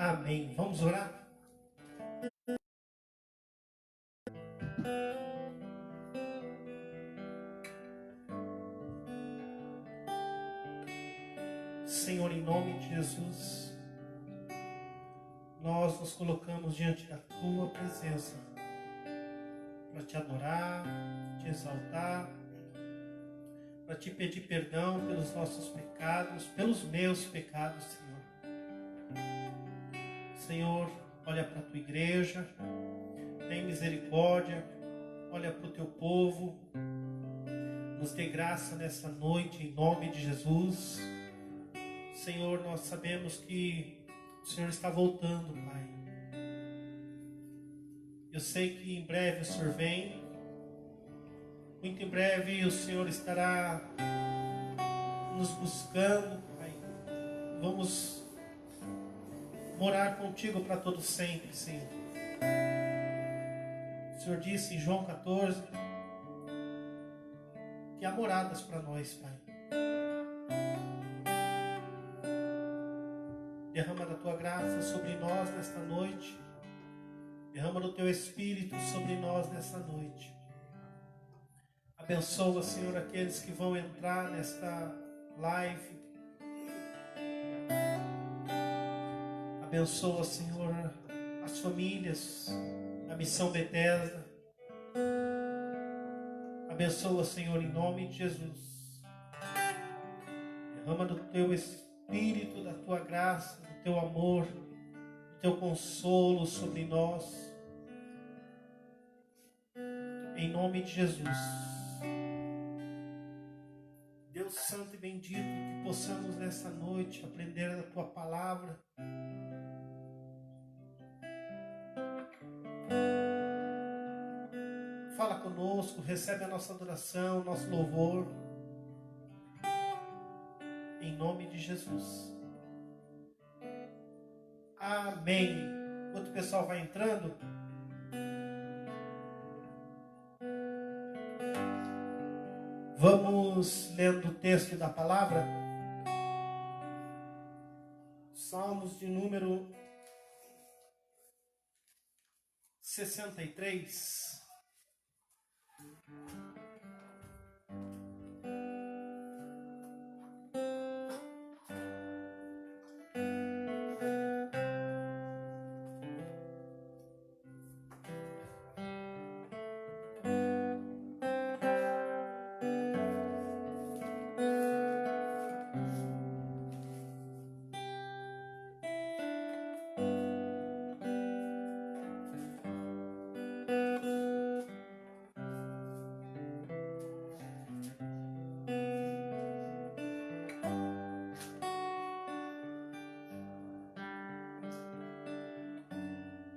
Amém. Vamos orar? Senhor, em nome de Jesus, nós nos colocamos diante da Tua presença para Te adorar, Te exaltar, para Te pedir perdão pelos nossos pecados, pelos meus pecados, Senhor. Senhor, olha para a Tua igreja, tem misericórdia, olha para o Teu povo, nos dê graça nessa noite, em nome de Jesus. Senhor, nós sabemos que o Senhor está voltando, Pai. Eu sei que em breve o Senhor vem, muito em breve o Senhor estará nos buscando, Pai. Vamos morar contigo para todo sempre, Senhor. O Senhor disse em João 14 que há moradas para nós, Pai. Derrama da Tua graça sobre nós nesta noite. Derrama do Teu Espírito sobre nós nesta noite. Abençoa, Senhor, aqueles que vão entrar nesta live. Abençoa, Senhor, as famílias, a Missão Bethesda. Abençoa, Senhor, em nome de Jesus. Derrama do Teu Espírito, da Tua graça, do Teu amor, do Teu consolo sobre nós. Em nome de Jesus. Deus Santo e bendito, que possamos nessa noite aprender da Tua palavra. Fala conosco, recebe a nossa adoração, nosso louvor. Em nome de Jesus. Amém. Enquanto o pessoal vai entrando, vamos lendo o texto da palavra. Salmos de número 63.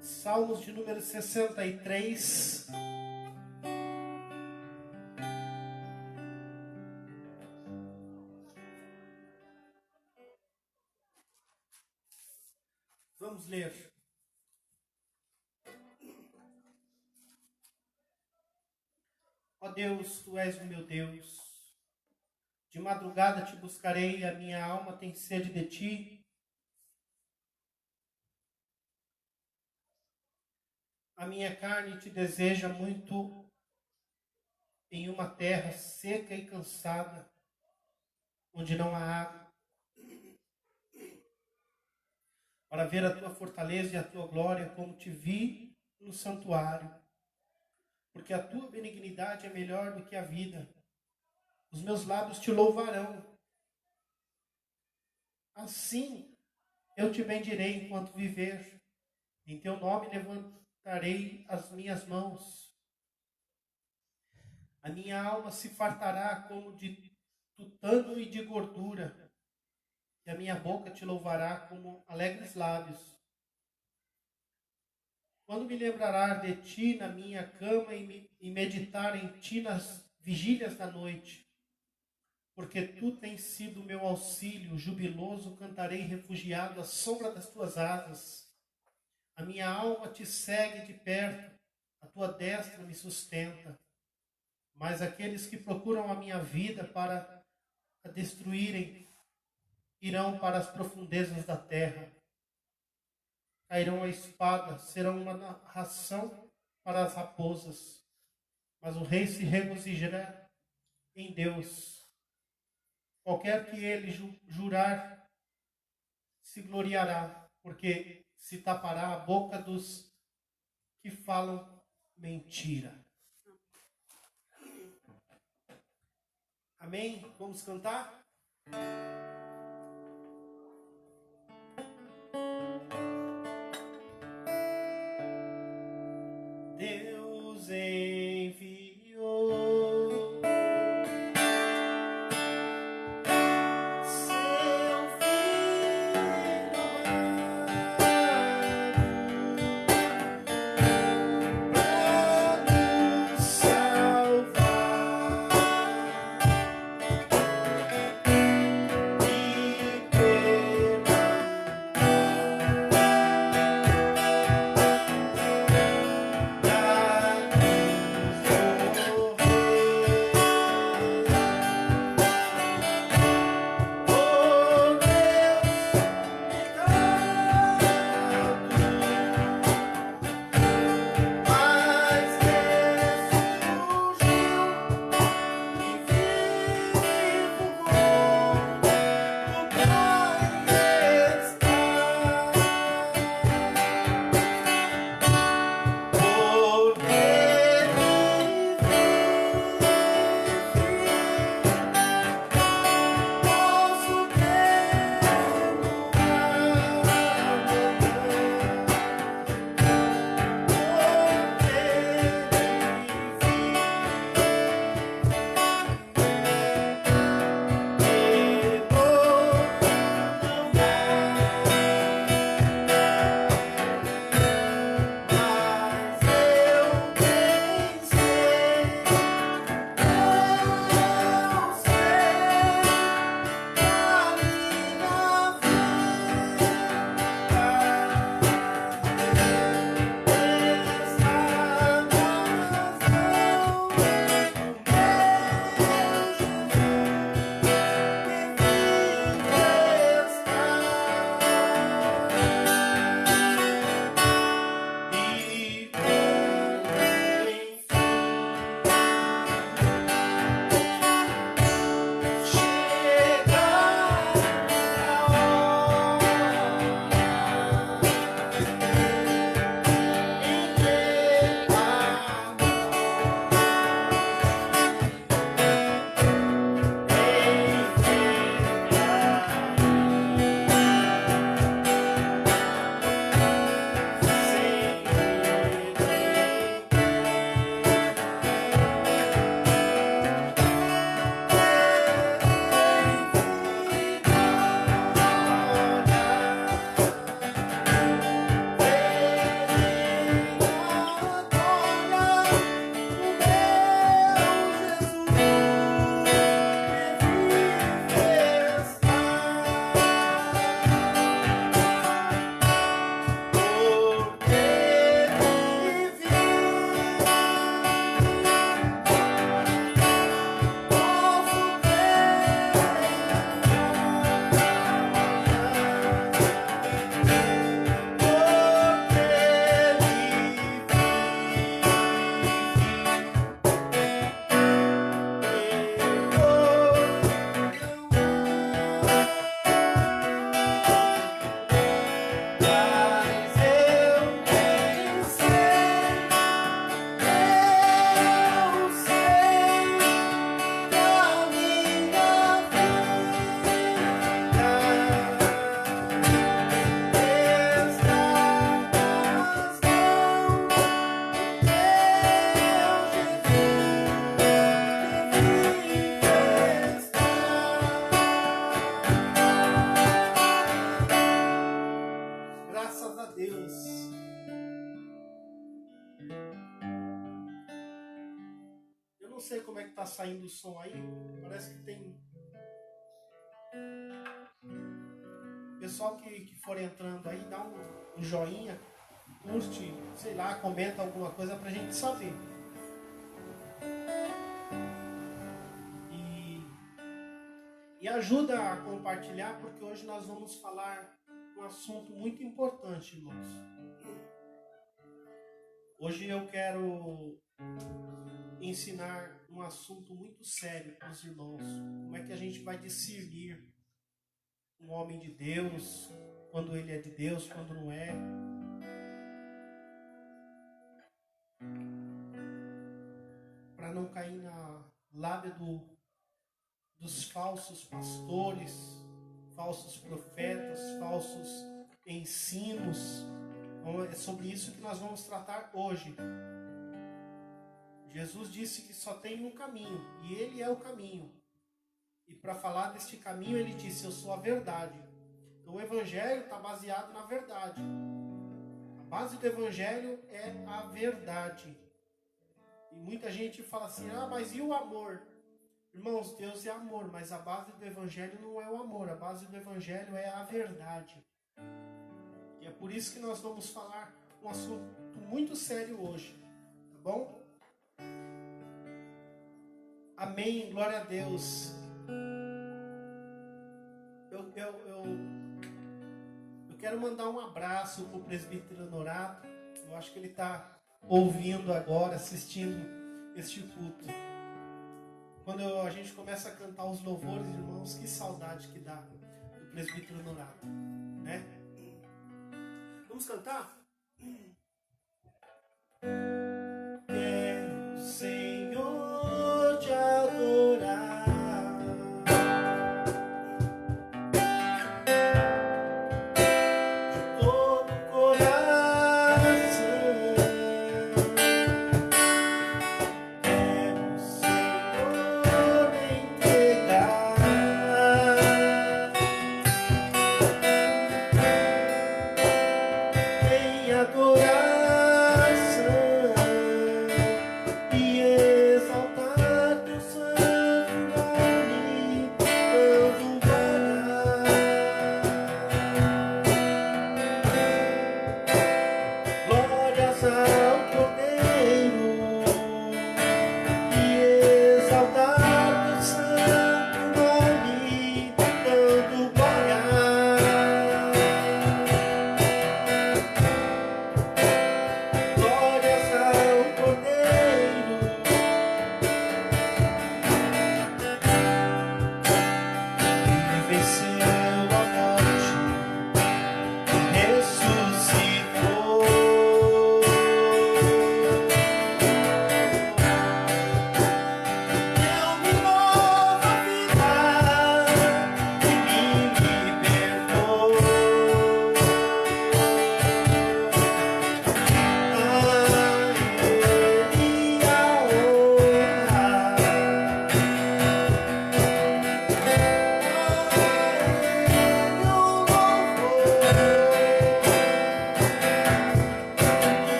Salmos de número 63. Vamos ler. Ó Deus, Tu és o meu Deus. De madrugada Te buscarei, a minha alma tem sede de Ti. A minha carne Te deseja muito em uma terra seca e cansada, onde não há água, para ver a Tua fortaleza e a Tua glória, como Te vi no santuário. Porque a Tua benignidade é melhor do que a vida. Os meus lábios Te louvarão. Assim eu Te bendirei enquanto viver. Em Teu nome levantarei as minhas mãos. A minha alma se fartará como de tutano e de gordura, e a minha boca Te louvará como alegres lábios. Quando me lembrará de Ti na minha cama e meditar em Ti nas vigílias da noite, porque Tu tens sido meu auxílio, jubiloso cantarei refugiado à sombra das Tuas asas. A minha alma Te segue de perto, a Tua destra me sustenta. Mas aqueles que procuram a minha vida para a destruírem, irão para as profundezas da terra. cairão a espada, serão uma ração para as raposas. Mas o rei se regozijará em Deus. Qualquer que ele jurar, se gloriará, porque se tapará a boca dos que falam mentira. Amém? Vamos cantar? Deus enviou seu Filho amado para nos salvar e não sei como é que tá saindo o som aí. Parece que tem pessoal que for entrando aí, dá um joinha, curte, sei lá, comenta alguma coisa pra gente saber. E ajuda a compartilhar, porque hoje nós vamos falar um assunto muito importante, irmãos. Hoje eu quero ensinar um assunto muito sério para os irmãos. Como é que a gente vai discernir um homem de Deus, quando ele é de Deus, quando não é. Para não cair na lábia dos falsos pastores, falsos profetas, falsos ensinos. Então, é sobre isso que nós vamos tratar hoje. Jesus disse que só tem um caminho, e Ele é o caminho. E para falar deste caminho, Ele disse, eu sou a verdade. Então o Evangelho está baseado na verdade. A base do Evangelho é a verdade. E muita gente fala assim, mas e o amor? Irmãos, Deus é amor, mas a base do Evangelho não é o amor. A base do Evangelho é a verdade. E é por isso que nós vamos falar um assunto muito sério hoje. Tá bom? Amém, glória a Deus. Eu quero mandar um abraço para o presbítero Honorato. Eu acho que ele está ouvindo agora, assistindo este culto. Quando a gente começa a cantar os louvores, irmãos, que saudade que dá do presbítero Honorato, né? Vamos cantar? Quero, Senhor, te adorar.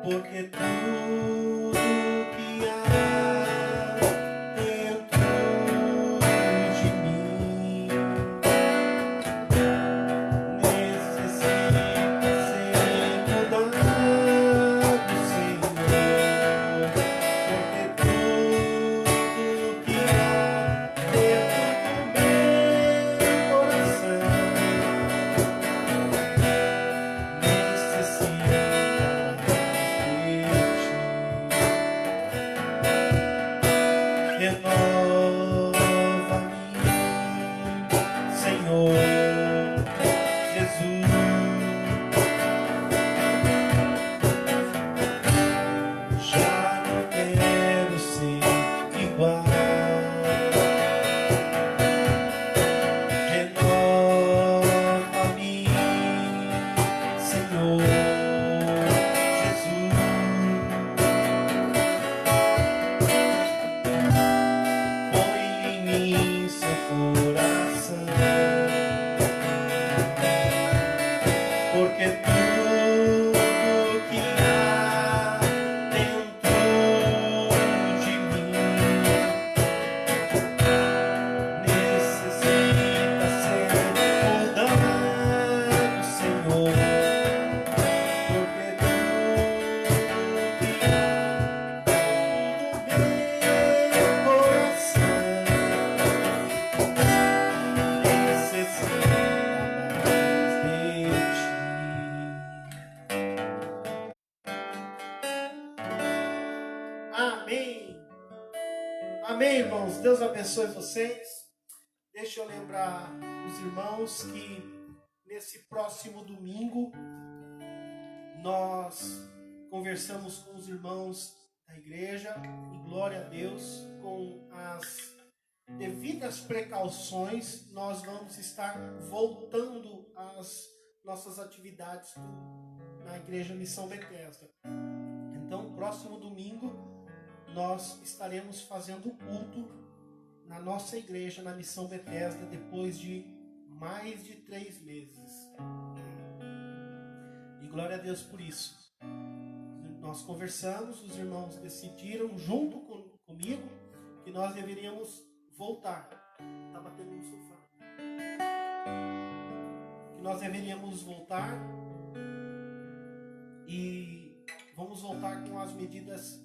Porque tudo que há dentro de mim Deus abençoe vocês. Deixa eu lembrar os irmãos que nesse próximo domingo nós conversamos com os irmãos da igreja e glória a Deus, com as devidas precauções, nós vamos estar voltando às nossas atividades na Igreja Missão Bethesda. Então, próximo domingo, nós estaremos fazendo o culto na nossa igreja, na Missão Bethesda, depois de mais de 3 meses. E glória a Deus por isso. Nós conversamos, os irmãos decidiram, junto comigo, que nós deveríamos voltar. Está batendo no sofá. Que nós deveríamos voltar e vamos voltar com as medidas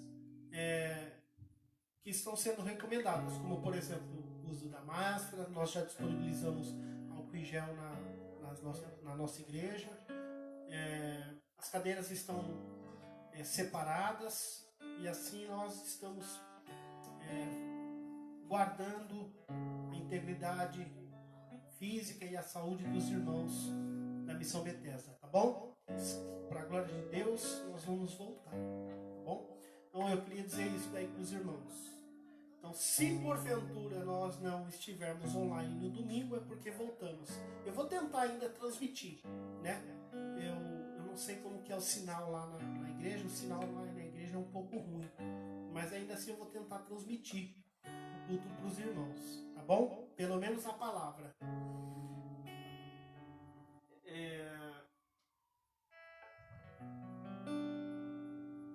que estão sendo recomendadas, como por exemplo o uso da máscara. Nós já disponibilizamos álcool em gel na nossa igreja. As cadeiras estão separadas e assim nós estamos guardando a integridade física e a saúde dos irmãos da Missão Bethesda, tá bom? Para a glória de Deus, nós vamos voltar, tá bom? Então eu queria dizer isso daí para os irmãos. Então, se porventura nós não estivermos online no domingo, é porque voltamos. Eu vou tentar ainda transmitir, né? Eu não sei como que é o sinal lá na igreja, o sinal lá na igreja é um pouco ruim, mas ainda assim eu vou tentar transmitir o culto para os irmãos, tá bom? Pelo menos a palavra.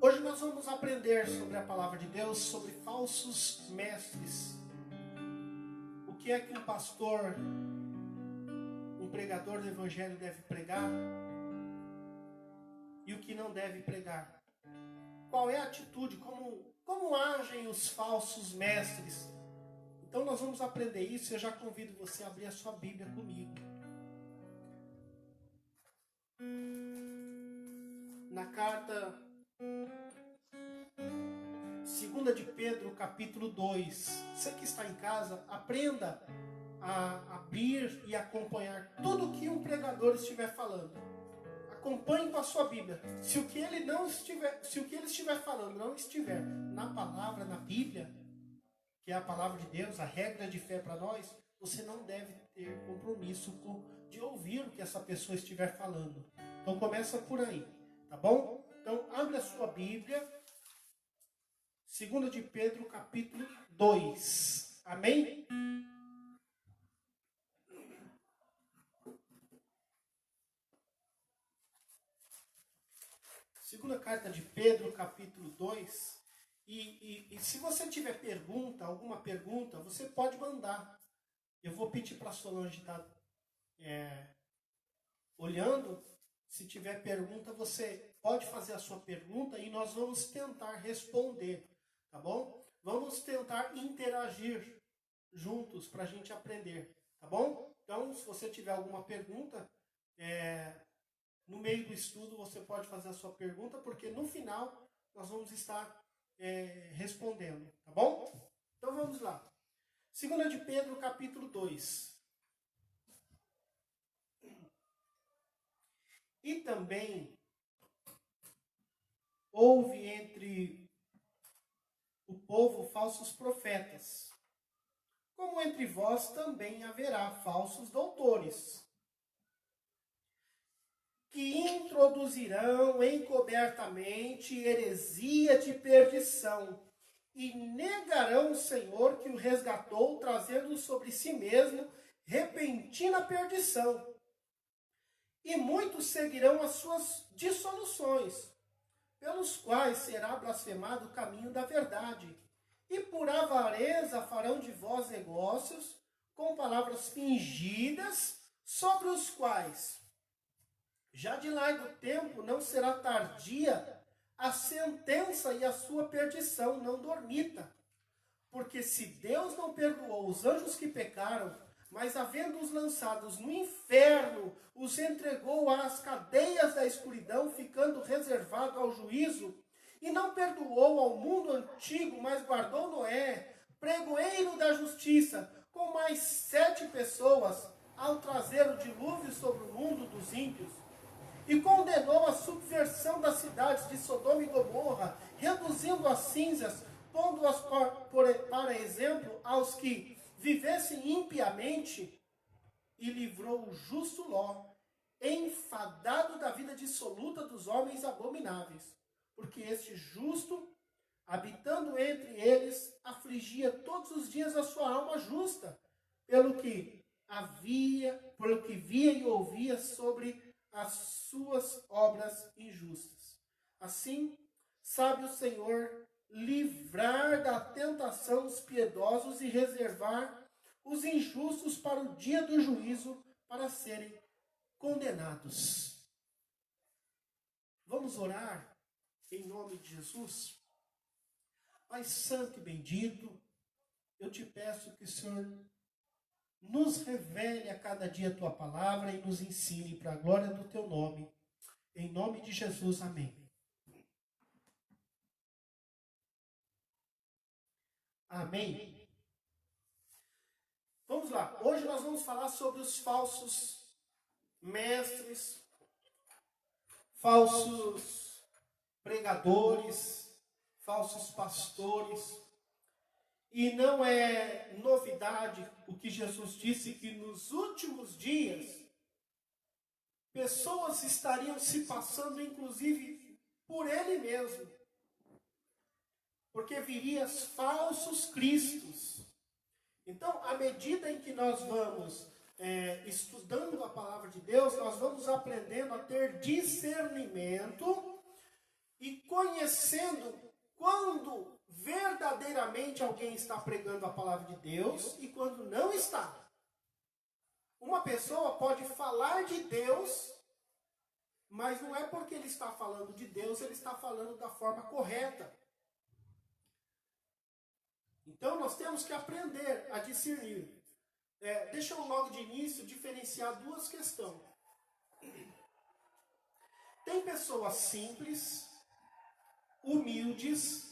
Hoje nós vamos aprender sobre a palavra de Deus, sobre falsos mestres. O que é que um pastor, um pregador do evangelho deve pregar e o que não deve pregar. Qual é a atitude, como agem os falsos mestres. Então nós vamos aprender isso e eu já convido você a abrir a sua Bíblia comigo. Na carta 2 de Pedro, capítulo 2. Você que está em casa, aprenda a abrir e acompanhar tudo que um pregador estiver falando. Acompanhe com a sua Bíblia. Se o que ele estiver falando não estiver na palavra, na Bíblia, que é a palavra de Deus, a regra de fé para nós, você não deve ter compromisso de ouvir o que essa pessoa estiver falando. Então começa por aí, tá bom? Então abre a sua Bíblia, 2 de Pedro, capítulo 2. Amém? Segunda carta de Pedro, capítulo 2. E se você tiver alguma pergunta, você pode mandar. Eu vou pedir para a Solange estar olhando. Se tiver pergunta, você pode fazer a sua pergunta e nós vamos tentar responder, tá bom? Vamos tentar interagir juntos para a gente aprender, tá bom? Então, se você tiver alguma pergunta, no meio do estudo você pode fazer a sua pergunta, porque no final nós vamos estar respondendo, tá bom? Então vamos lá. 2 de Pedro, capítulo 2. E também houve entre o povo falsos profetas, como entre vós também haverá falsos doutores, que introduzirão encobertamente heresia de perdição, e negarão o Senhor que o resgatou, trazendo sobre si mesmo repentina perdição. E muitos seguirão as suas dissoluções, pelos quais será blasfemado o caminho da verdade. E por avareza farão de vós negócios, com palavras fingidas, sobre os quais, já de largo tempo, não será tardia a sentença e a sua perdição, não dormita. Porque se Deus não perdoou os anjos que pecaram, mas havendo-os lançados no inferno, os entregou às cadeias da escuridão, ficando reservado ao juízo, e não perdoou ao mundo antigo, mas guardou Noé, pregoeiro da justiça, com mais 7 pessoas, ao trazer o dilúvio sobre o mundo dos ímpios, e condenou a subversão das cidades de Sodoma e Gomorra, reduzindo as cinzas, pondo-as para exemplo aos que vivessem impiamente, e livrou o justo Ló, enfadado da vida dissoluta dos homens abomináveis, porque este justo, habitando entre eles, afligia todos os dias a sua alma justa, pelo que via e ouvia sobre as suas obras injustas. Assim, sabe o Senhor livrar da tentação os piedosos e reservar os injustos para o dia do juízo, para serem condenados. Vamos orar em nome de Jesus? Pai santo e bendito, eu te peço que o Senhor nos revele a cada dia a tua palavra e nos ensine para a glória do teu nome. Em nome de Jesus, amém. Amém. Vamos lá. Hoje nós vamos falar sobre os falsos mestres, falsos pregadores, falsos pastores. E não é novidade o que Jesus disse, que nos últimos dias pessoas estariam se passando, inclusive, por ele mesmo. Porque viriam falsos cristos. Então, à medida em que nós vamos estudando a palavra de Deus, nós vamos aprendendo a ter discernimento e conhecendo quando verdadeiramente alguém está pregando a palavra de Deus e quando não está. Uma pessoa pode falar de Deus, mas não é porque ele está falando de Deus, ele está falando da forma correta. Então nós temos que aprender a discernir. Deixa eu logo de início diferenciar duas questões. Tem pessoas simples, humildes,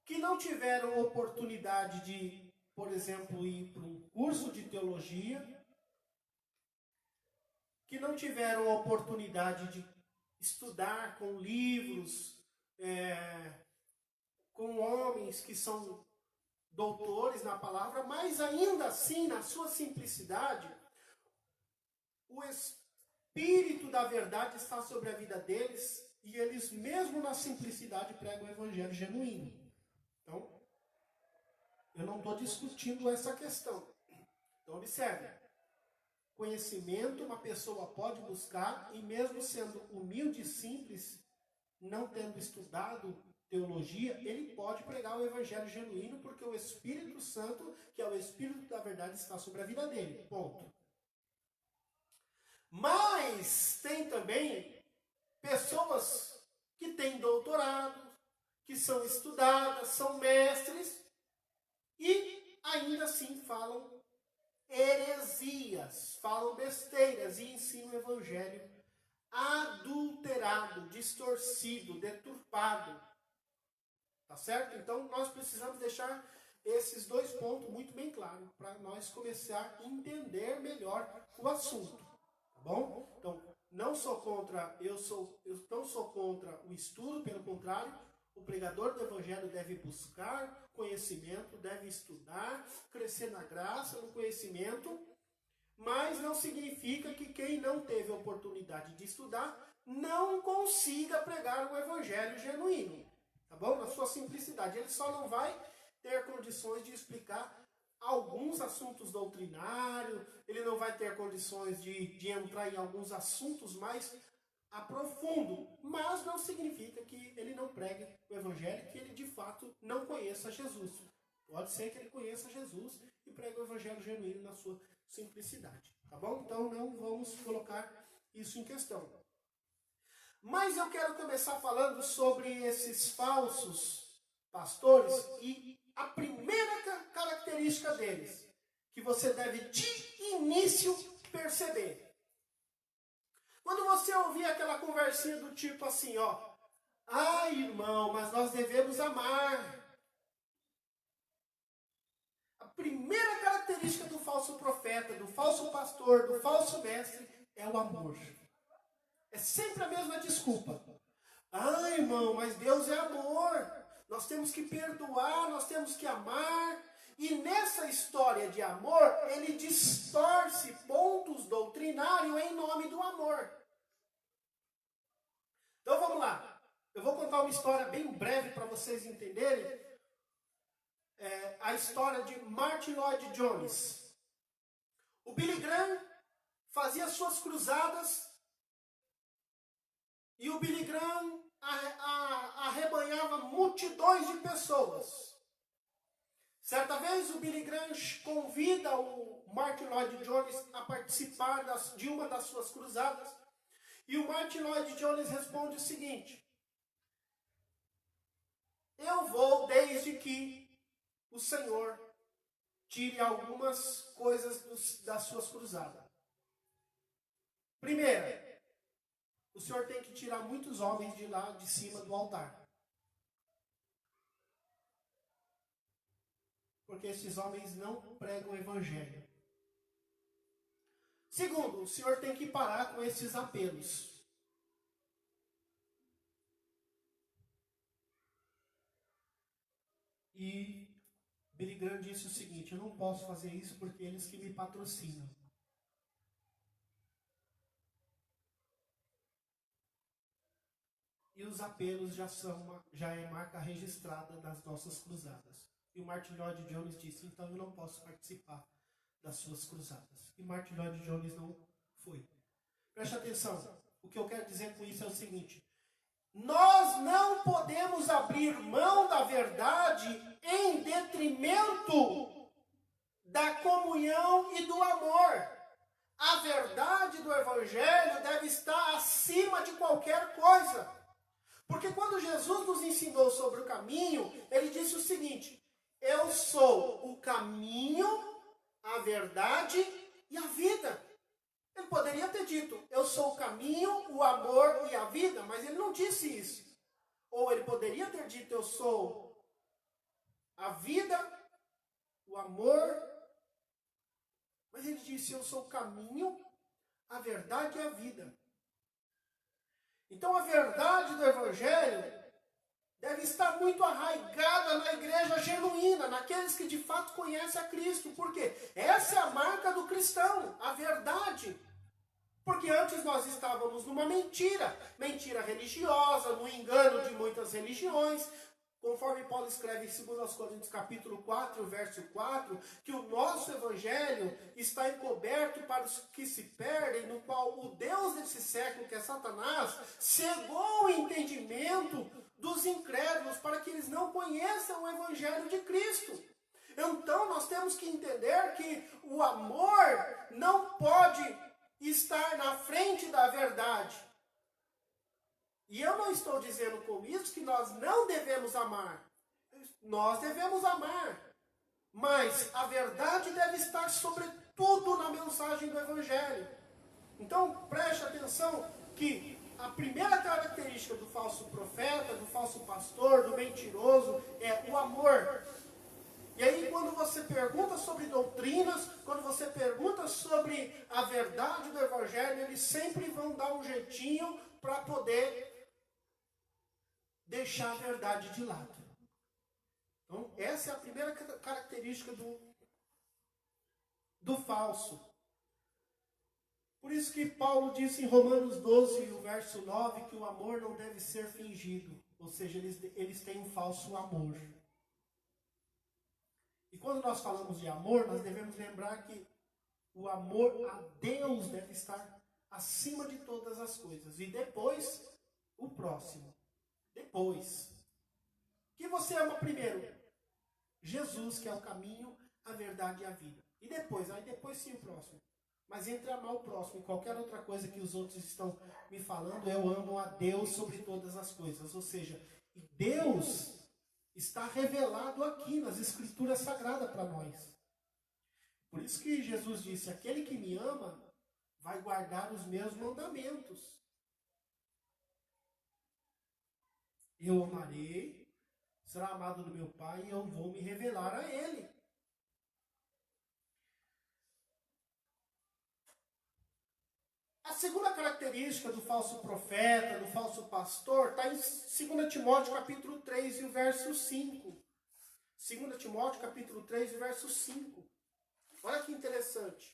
que não tiveram oportunidade de, por exemplo, ir para um curso de teologia, que não tiveram oportunidade de estudar com livros, com homens que são doutores na palavra, mas ainda assim, na sua simplicidade, o Espírito da verdade está sobre a vida deles e eles, mesmo na simplicidade, pregam o evangelho genuíno. Então, eu não estou discutindo essa questão. Então, observe. Conhecimento uma pessoa pode buscar e mesmo sendo humilde e simples, não tendo estudado teologia, ele pode pregar o evangelho genuíno porque o Espírito Santo, que é o Espírito da verdade, está sobre a vida dele. Ponto. Mas tem também pessoas que têm doutorado, que são estudadas, são mestres e ainda assim falam heresias, falam besteiras e ensinam o evangelho adulterado, distorcido, deturpado. Tá certo? Então nós precisamos deixar esses dois pontos muito bem claros para nós começar a entender melhor o assunto. Tá bom? Então, não sou contra, eu não sou contra o estudo, pelo contrário, o pregador do evangelho deve buscar conhecimento, deve estudar, crescer na graça, no conhecimento, mas não significa que quem não teve a oportunidade de estudar não consiga pregar o evangelho genuíno. Tá bom? Na sua simplicidade. Ele só não vai ter condições de explicar alguns assuntos doutrinários, ele não vai ter condições de entrar em alguns assuntos mais aprofundo, mas não significa que ele não pregue o evangelho, que ele de fato não conheça Jesus. Pode ser que ele conheça Jesus e pregue o evangelho genuíno na sua simplicidade. Tá bom? Então não vamos colocar isso em questão. Mas eu quero começar falando sobre esses falsos pastores e a primeira característica deles, que você deve de início perceber. Quando você ouvir aquela conversinha do tipo assim, ó, irmão, mas nós devemos amar. primeira característica do falso profeta, do falso pastor, do falso mestre é o amor. É sempre a mesma desculpa. Ah, irmão, mas Deus é amor. Nós temos que perdoar, nós temos que amar. E nessa história de amor, ele distorce pontos doutrinários em nome do amor. Então vamos lá. Eu vou contar uma história bem breve para vocês entenderem. A história de Martyn Lloyd-Jones. O Billy Graham fazia suas cruzadas e o Billy Graham arrebanhava multidões de pessoas. Certa vez o Billy Graham convida o Martyn Lloyd-Jones a participar de uma das suas cruzadas. E o Martyn Lloyd-Jones responde o seguinte: eu vou desde que o Senhor tire algumas coisas das suas cruzadas. Primeiro, o Senhor tem que tirar muitos homens de lá de cima do altar. Porque esses homens não pregam o evangelho. Segundo, o Senhor tem que parar com esses apelos. E Billy Graham disse o seguinte: eu não posso fazer isso porque eles que me patrocinam. E os apelos já é marca registrada das nossas cruzadas. E o Martyn Lloyd-Jones disse: então eu não posso participar das suas cruzadas. E Martyn Lloyd-Jones não foi. Preste atenção. O que eu quero dizer com isso é o seguinte: nós não podemos abrir mão da verdade em detrimento da comunhão e do amor. A verdade do Evangelho deve estar acima de qualquer coisa. Porque quando Jesus nos ensinou sobre o caminho, ele disse o seguinte: eu sou o caminho, a verdade e a vida. Ele poderia ter dito: eu sou o caminho, o amor e a vida, mas ele não disse isso. Ou ele poderia ter dito: eu sou a vida, o amor, mas ele disse: eu sou o caminho, a verdade e a vida. Então a verdade do Evangelho deve estar muito arraigada na igreja genuína, naqueles que de fato conhecem a Cristo. Por quê? Essa é a marca do cristão, a verdade. Porque antes nós estávamos numa mentira religiosa, no engano de muitas religiões. Conforme Paulo escreve em 2 Coríntios capítulo 4, verso 4, que o nosso evangelho está encoberto para os que se perdem, no qual o Deus desse século, que é Satanás, cegou o entendimento dos incrédulos para que eles não conheçam o evangelho de Cristo. Então nós temos que entender que o amor não pode estar na frente da verdade. E eu não estou dizendo com isso que nós não devemos amar. Nós devemos amar. Mas a verdade deve estar sobretudo na mensagem do Evangelho. Então preste atenção que a primeira característica do falso profeta, do falso pastor, do mentiroso, é o amor. E aí quando você pergunta sobre doutrinas, quando você pergunta sobre a verdade do Evangelho, eles sempre vão dar um jeitinho para poder deixar a verdade de lado. Então, essa é a primeira característica do falso. Por isso que Paulo disse em Romanos 12, o verso 9, que o amor não deve ser fingido. Ou seja, eles têm um falso amor. E quando nós falamos de amor, nós devemos lembrar que o amor a Deus deve estar acima de todas as coisas. E depois, o próximo. Depois. O que você ama primeiro? Jesus, que é o caminho, a verdade e a vida. E depois? Aí depois sim o próximo. Mas entre amar o próximo e qualquer outra coisa que os outros estão me falando, eu amo a Deus sobre todas as coisas. Ou seja, Deus está revelado aqui nas Escrituras Sagradas para nós. Por isso que Jesus disse: aquele que me ama vai guardar os meus mandamentos. Eu amarei, será amado do meu Pai e eu vou me revelar a Ele. A segunda característica do falso profeta, do falso pastor, está em 2 Timóteo capítulo 3 e o verso 5. 2 Timóteo capítulo 3 e o verso 5. Olha que interessante.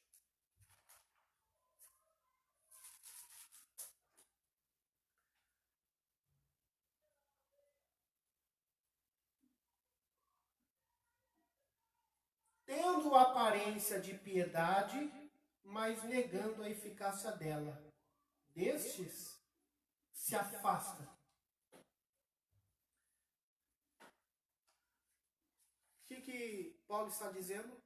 Tendo aparência de piedade, mas negando a eficácia dela. Destes se afasta. O que Paulo está dizendo?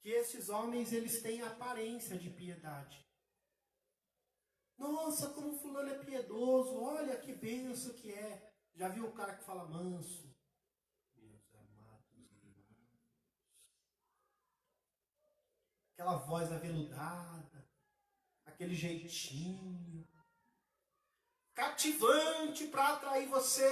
Que esses homens, eles têm aparência de piedade. Nossa, como fulano é piedoso, olha que benção que é. Já viu o cara que fala manso? Meus amados irmãos. Aquela voz aveludada, aquele jeitinho, cativante para atrair você,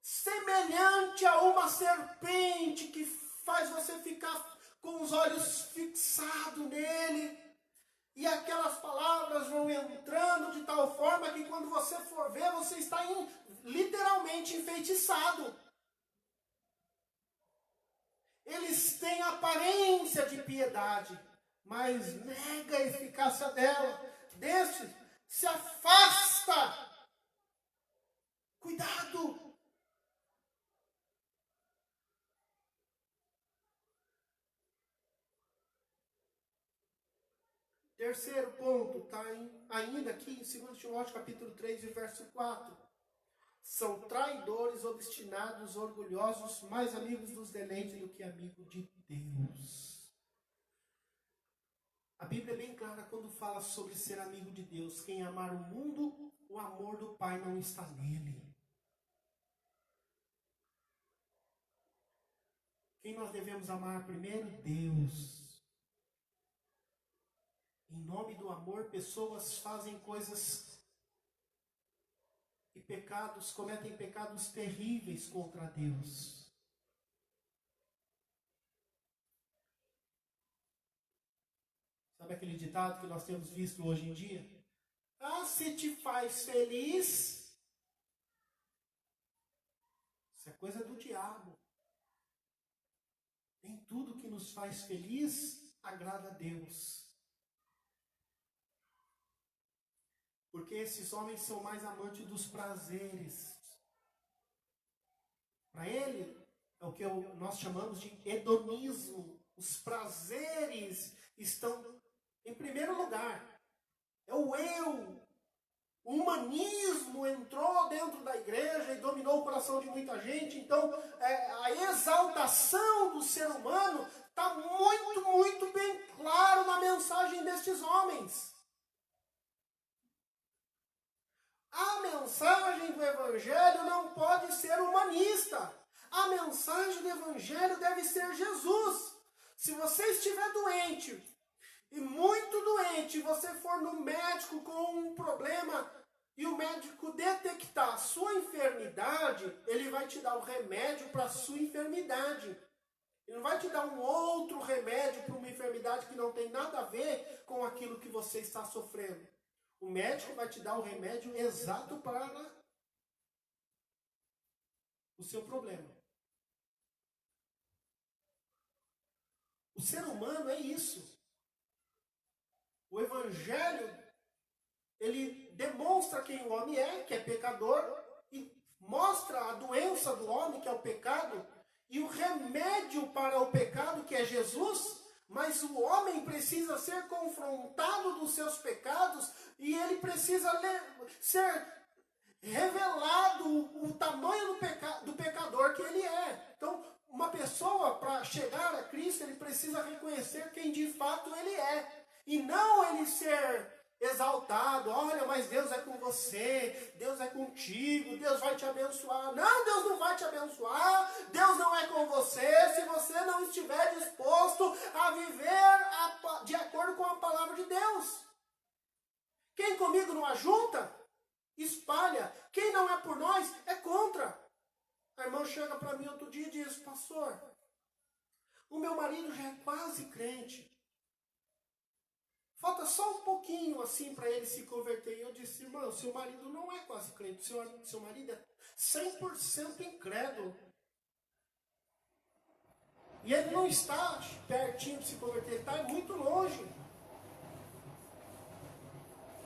semelhante a uma serpente que faz você ficar com os olhos fixados nele. E aquelas palavras vão entrando de tal forma que quando você for ver, você está literalmente enfeitiçado. Eles têm aparência de piedade, mas nega a eficácia dela. Destes se afasta. Cuidado. Terceiro ponto, está ainda aqui em 2 Timóteo capítulo 3, verso 4. São traidores, obstinados, orgulhosos, mais amigos dos deleites do que amigos de Deus. A Bíblia é bem clara quando fala sobre ser amigo de Deus. Quem amar o mundo, o amor do Pai não está nele. Quem nós devemos amar primeiro? Deus. Em nome do amor, pessoas fazem coisas e cometem pecados terríveis contra Deus. Sabe aquele ditado que nós temos visto hoje em dia? Ah, se te faz feliz, isso é coisa do diabo. Nem tudo que nos faz feliz agrada a Deus. Porque esses homens são mais amantes dos prazeres. Para ele, é o que nós chamamos de hedonismo. Os prazeres estão em primeiro lugar. É o eu. O humanismo entrou dentro da igreja e dominou o coração de muita gente. Então, a exaltação do ser humano está muito, muito bem claro na mensagem destes homens. A mensagem do Evangelho não pode ser humanista. A mensagem do Evangelho deve ser Jesus. Se você estiver doente, e muito doente, e você for no médico com um problema, e o médico detectar a sua enfermidade, ele vai te dar o remédio para a sua enfermidade. Ele não vai te dar um outro remédio para uma enfermidade que não tem nada a ver com aquilo que você está sofrendo. O médico vai te dar o remédio exato para o seu problema. O ser humano é isso. O Evangelho, ele demonstra quem o homem é, que é pecador, e mostra a doença do homem, que é o pecado, e o remédio para o pecado, que é Jesus. Mas o homem precisa ser confrontado dos seus pecados e ele precisa ser revelado o tamanho do pecador que ele é. Então, uma pessoa, para chegar a Cristo, ele precisa reconhecer quem de fato ele é. E não ele ser exaltado. Olha, mas Deus é com você, Deus é contigo, Deus vai te abençoar. Não, Deus não vai te abençoar, Deus não é com você se você não estiver disposto a viver de acordo com a palavra de Deus. Quem comigo não ajunta, espalha. Quem não é por nós, é contra. A irmã chega para mim outro dia e diz: pastor, o meu marido já é quase crente. Falta só um pouquinho assim para ele se converter. E eu disse, irmão, seu marido não é quase crente, seu marido é 100% incrédulo. E ele não está pertinho de se converter, ele está muito longe.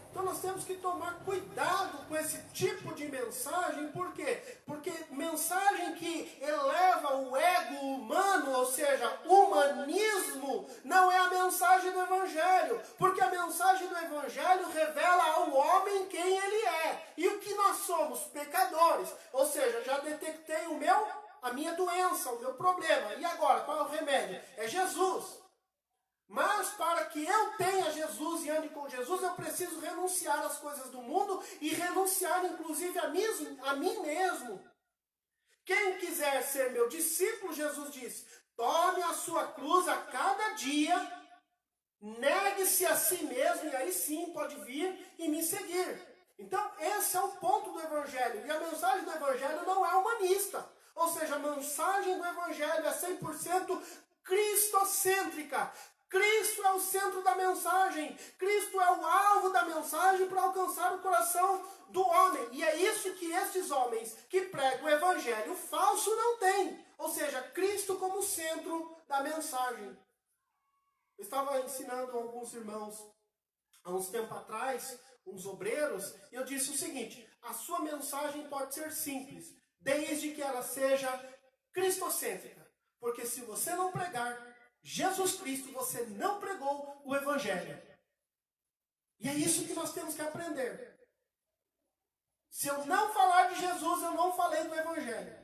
Então nós temos que tomar cuidado com esse tipo de mensagem, por quê? Porque mensagem que eleva o ego humano, ou seja, humanismo, não é a mensagem do Evangelho. Porque a mensagem do Evangelho revela ao homem quem ele é. E o que nós somos? Pecadores. Ou seja, já detectei a minha doença, o meu problema. E agora, qual é o remédio? É Jesus. Mas para que eu tenha Jesus e ande com Jesus, eu preciso renunciar às coisas do mundo e renunciar inclusive a mim mesmo. Quem quiser ser meu discípulo, Jesus disse, tome a sua cruz a cada dia, negue-se a si mesmo e aí sim pode vir e me seguir. Então esse é o ponto do Evangelho. E a mensagem do Evangelho não é humanista. Ou seja, a mensagem do Evangelho é 100% cristocêntrica. Cristo é o centro da mensagem. Cristo é o alvo da mensagem para alcançar o coração do homem. E é isso que estes homens que pregam o evangelho falso não têm. Ou seja, Cristo como centro da mensagem. Eu estava ensinando a alguns irmãos, há uns tempos atrás, uns obreiros, e eu disse o seguinte, a sua mensagem pode ser simples, desde que ela seja cristocêntrica. Porque se você não pregar Jesus Cristo, você não pregou o Evangelho. E é isso que nós temos que aprender. Se eu não falar de Jesus, eu não falei do Evangelho.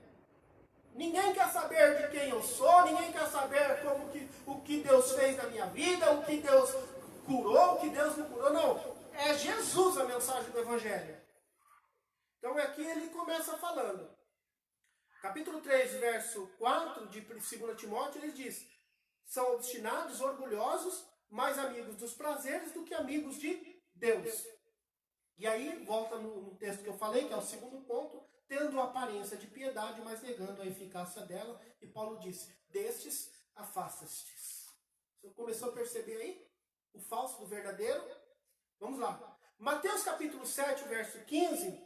Ninguém quer saber de quem eu sou, ninguém quer saber o que Deus fez na minha vida, o que Deus curou, o que Deus não curou. Não, é Jesus a mensagem do Evangelho. Então aqui ele começa falando. Capítulo 3, verso 4 de 2 Timóteo, ele diz... São obstinados, orgulhosos, mais amigos dos prazeres do que amigos de Deus. E aí, volta no texto que eu falei, que é o segundo ponto, tendo a aparência de piedade, mas negando a eficácia dela. E Paulo disse, destes afasta-te. Você começou a perceber aí? O falso do verdadeiro? Vamos lá. Mateus capítulo 7, verso 15,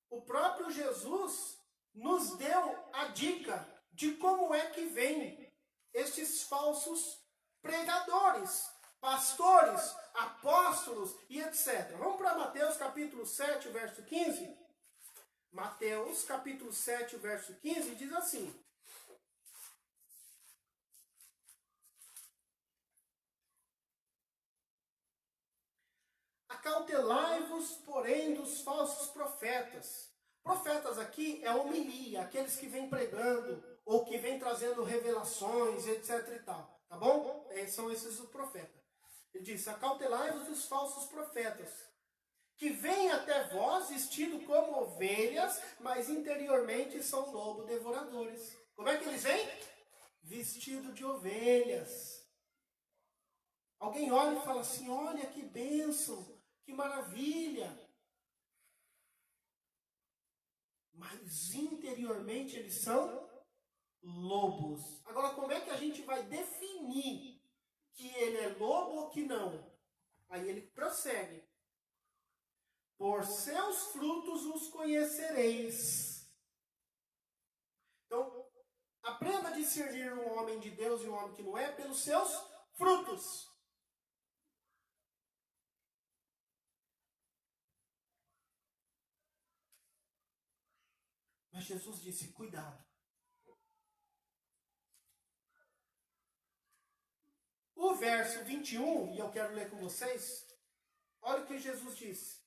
o próprio Jesus nos deu a dica de como é que vem estes falsos pregadores, pastores, apóstolos e etc. Vamos para Mateus capítulo 7, verso 15. Mateus capítulo 7, verso 15 diz assim. Acautelai-vos, porém, dos falsos profetas. Profetas aqui é homilia, aqueles que vêm pregando, ou que vêm trazendo revelações, etc e tal. Tá bom? São esses os profetas. Ele diz, acautelai-vos dos falsos profetas, que vêm até vós vestidos como ovelhas, mas interiormente são lobos devoradores. Como é que eles vêm? Vestido de ovelhas. Alguém olha e fala assim, olha que bênção, que maravilha. Mas interiormente eles são lobos. Agora, como é que a gente vai definir que ele é lobo ou que não? Aí ele prossegue. Por seus frutos os conhecereis. Então, aprenda a discernir um homem de Deus e um homem que não é pelos seus frutos. Mas Jesus disse, cuidado. O verso 21, e eu quero ler com vocês, olha o que Jesus disse.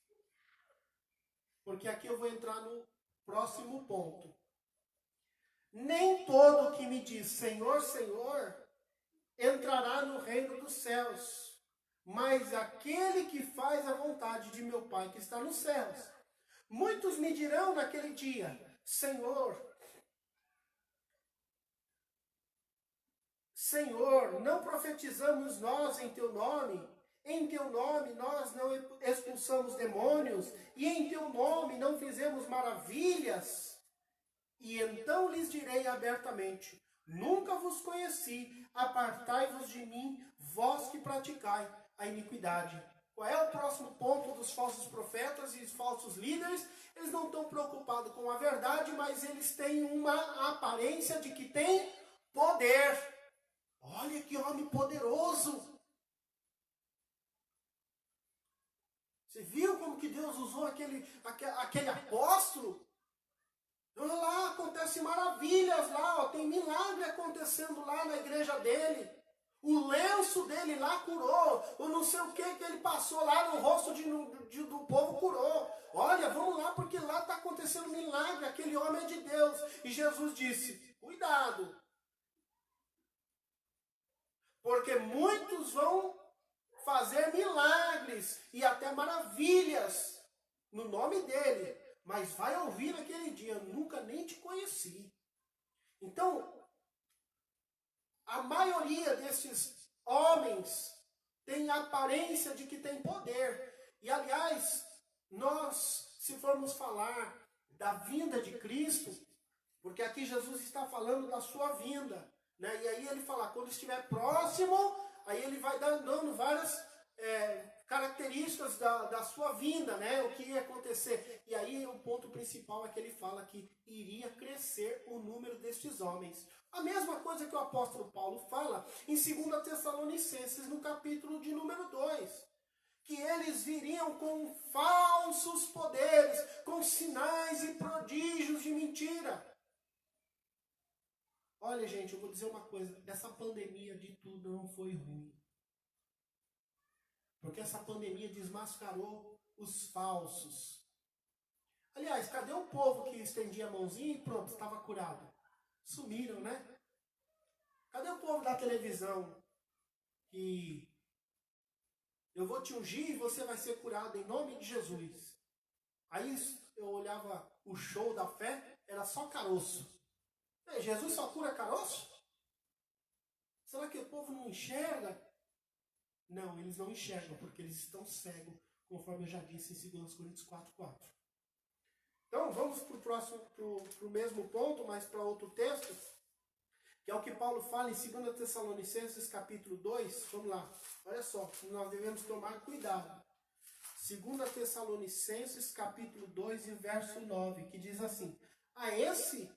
Porque aqui eu vou entrar no próximo ponto. Nem todo que me diz Senhor, Senhor, entrará no reino dos céus, mas aquele que faz a vontade de meu Pai que está nos céus. Muitos me dirão naquele dia, Senhor, Senhor, não profetizamos nós em teu nome? Em teu nome nós não expulsamos demônios? E em teu nome não fizemos maravilhas? E então lhes direi abertamente, nunca vos conheci, apartai-vos de mim, vós que praticai a iniquidade. Qual é o próximo ponto dos falsos profetas e falsos líderes? Eles não estão preocupados com a verdade, mas eles têm uma aparência de que tem poder. Olha que homem poderoso! Você viu como que Deus usou aquele apóstolo? Olha lá, acontece maravilhas lá, ó, tem milagre acontecendo lá na igreja dele. O lenço dele lá curou, ou não sei o que ele passou lá no rosto do povo curou. Olha, vamos lá porque lá está acontecendo milagre, aquele homem é de Deus. E Jesus disse, cuidado, porque muitos vão fazer milagres e até maravilhas no nome dele, mas vai ouvir naquele dia, nunca nem te conheci. Então, a maioria desses homens tem a aparência de que tem poder. E, aliás, nós, se formos falar da vinda de Cristo, porque aqui Jesus está falando da sua vinda, né? E aí ele fala, quando estiver próximo, aí ele vai dando várias características da sua vinda, né? O que ia acontecer. E aí o ponto principal é que ele fala que iria crescer o número destes homens. A mesma coisa que o apóstolo Paulo fala em 2 Tessalonicenses, no capítulo de número 2. Que eles viriam com falsos poderes, com sinais e prodígios de mentira. Olha, gente, eu vou dizer uma coisa. Essa pandemia de tudo não foi ruim. Porque essa pandemia desmascarou os falsos. Aliás, cadê o povo que estendia a mãozinha e pronto, estava curado? Sumiram, né? Cadê o povo da televisão que eu vou te ungir e você vai ser curado em nome de Jesus? Aí eu olhava o show da fé, era só caroço. Jesus só cura caroço? Será que o povo não enxerga? Não, eles não enxergam, porque eles estão cegos, conforme eu já disse em 2 Coríntios 4:4. Então, vamos para o mesmo ponto, mas para outro texto, que é o que Paulo fala em 2 Tessalonicenses capítulo 2. Vamos lá, olha só, nós devemos tomar cuidado. 2 Tessalonicenses capítulo 2 e verso 9, que diz assim, a esse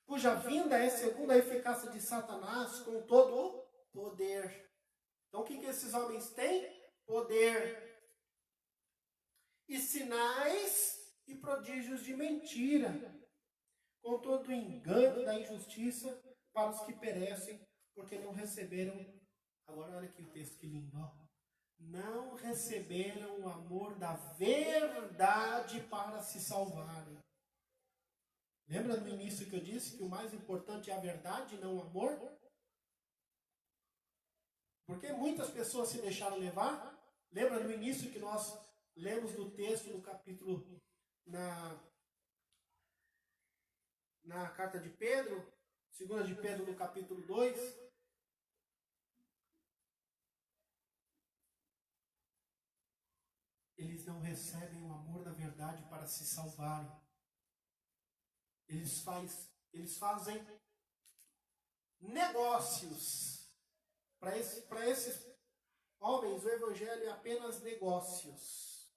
cuja vinda é segundo a eficácia de Satanás com todo o poder. Então o que esses homens têm? Poder. E sinais e prodígios de mentira, com todo o engano da injustiça para os que perecem, porque não receberam, agora olha aqui o texto que lindo, ó. Não receberam o amor da verdade para se salvarem. Lembra no início que eu disse que o mais importante é a verdade, não o amor? Porque muitas pessoas se deixaram levar. Lembra no início que nós lemos no texto, no capítulo, na carta de Pedro, 2 de Pedro no capítulo 2. Eles não recebem o amor da verdade para se salvarem. Eles fazem negócios. Para esses homens, o evangelho é apenas negócios.